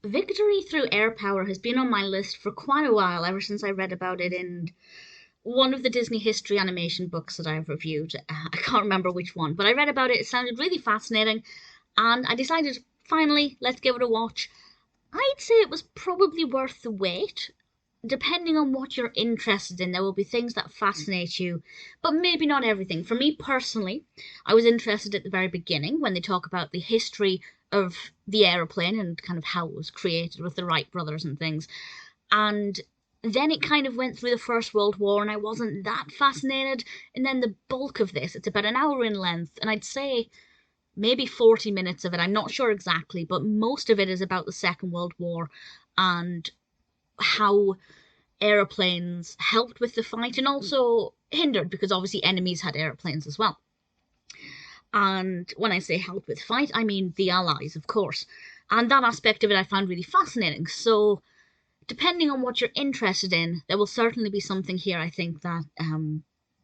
Victory Through Air Power has been on my list for quite a while, ever since I read about it in one of the Disney history animation books that I've reviewed. I can't remember which one, but I read about it. It sounded really fascinating, and I decided, finally, let's give it a watch. I'd say it was probably worth the wait. Depending on what you're interested in, there will be things that fascinate you, but maybe not everything. For me personally, I was interested at the very beginning when they talk about the history of the aeroplane and kind of how it was created with the Wright brothers and things. And then it kind of went through the First World War, and I wasn't that fascinated. And then the bulk of this, it's about an hour in length, and I'd say maybe 40 minutes of it, I'm not sure exactly, but most of it is about the Second World War and how aeroplanes helped with the fight and also hindered, because obviously enemies had airplanes as well. And when I say helped with fight, I mean the Allies, of course. And that aspect of it I found really fascinating. So, depending on what you're interested in, there will certainly be something here I think that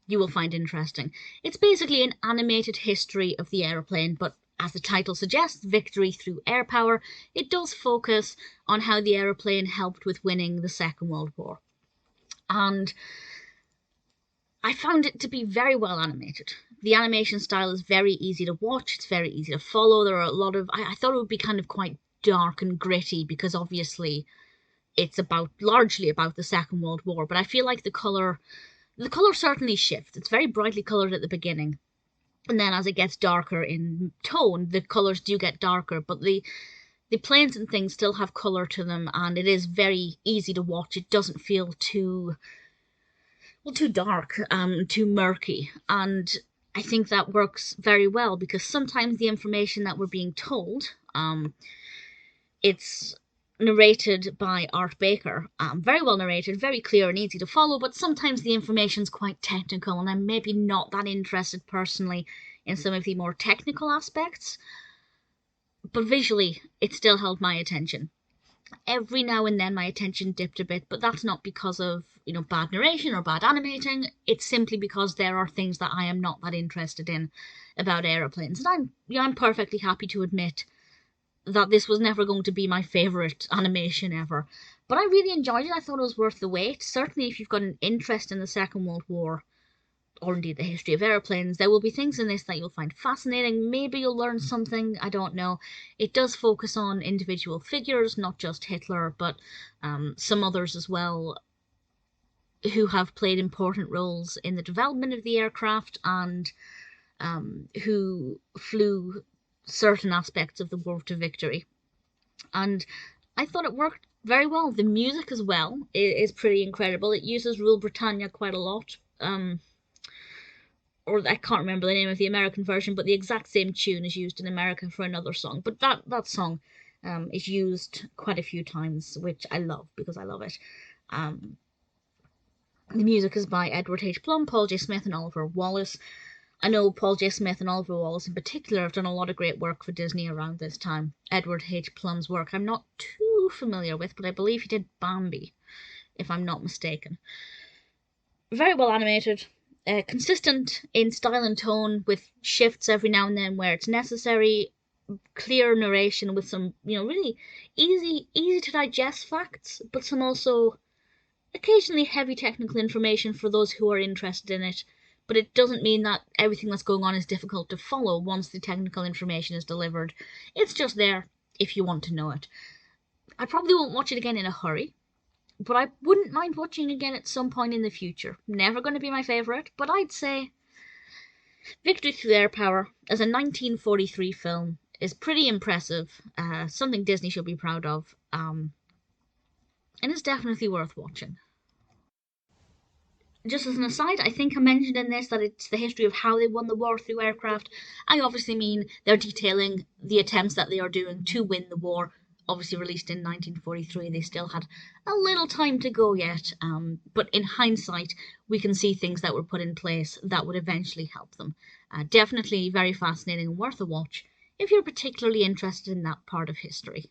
you will find interesting. It's basically an animated history of the aeroplane, but as the title suggests, Victory Through Air Power, it does focus on how the aeroplane helped with winning the Second World War. And I found it to be very well animated. The animation style is very easy to watch, it's very easy to follow. There are a lot of. I thought it would be kind of quite dark and gritty because obviously it's largely about the Second World War, but I feel like the color certainly shifts. It's very brightly colored at the beginning, and then as it gets darker in tone, the colors do get darker, but the planes and things still have color to them, and it is very easy to watch. It doesn't feel too dark, too murky, and I think that works very well because sometimes the information that we're being told, it's narrated by Art Baker, very well narrated, very clear and easy to follow, but sometimes the information's quite technical, and I'm maybe not that interested personally in some of the more technical aspects, but visually it still held my attention. Every now and then my attention dipped a bit, but that's not because of, bad narration or bad animating. It's simply because there are things that I am not that interested in about aeroplanes. And I'm perfectly happy to admit that this was never going to be my favourite animation ever. But I really enjoyed it. I thought it was worth the wait. Certainly if you've got an interest in the Second World War, or indeed the history of airplanes, there will be things in this that you'll find fascinating. Maybe you'll learn something, I don't know. It does focus on individual figures, not just Hitler, but some others as well, who have played important roles in the development of the aircraft and who flew certain aspects of the war to victory. And I thought it worked very well. The music as well is pretty incredible. It uses Rule Britannia quite a lot. Or I can't remember the name of the American version, but the exact same tune is used in America for another song. But that song is used quite a few times, which I love because I love it. The music is by Edward H. Plum, Paul J. Smith, and Oliver Wallace. I know Paul J. Smith and Oliver Wallace in particular have done a lot of great work for Disney around this time. Edward H. Plum's work I'm not too familiar with, but I believe he did Bambi, if I'm not mistaken. Very well animated. Consistent in style and tone, with shifts every now and then where it's necessary, clear narration with some, really easy to digest facts, but some also occasionally heavy technical information for those who are interested in it. But it doesn't mean that everything that's going on is difficult to follow once the technical information is delivered. It's just there if you want to know it. I probably won't watch it again in a hurry, but I wouldn't mind watching again at some point in the future. Never going to be my favourite, but I'd say Victory Through Air Power as a 1943 film is pretty impressive, something Disney should be proud of, and it's definitely worth watching. Just as an aside, I think I mentioned in this that it's the history of how they won the war through aircraft. I obviously mean they're detailing the attempts that they are doing to win the war. Obviously released in 1943, they still had a little time to go yet, but in hindsight, we can see things that were put in place that would eventually help them. Definitely very fascinating and worth a watch if you're particularly interested in that part of history.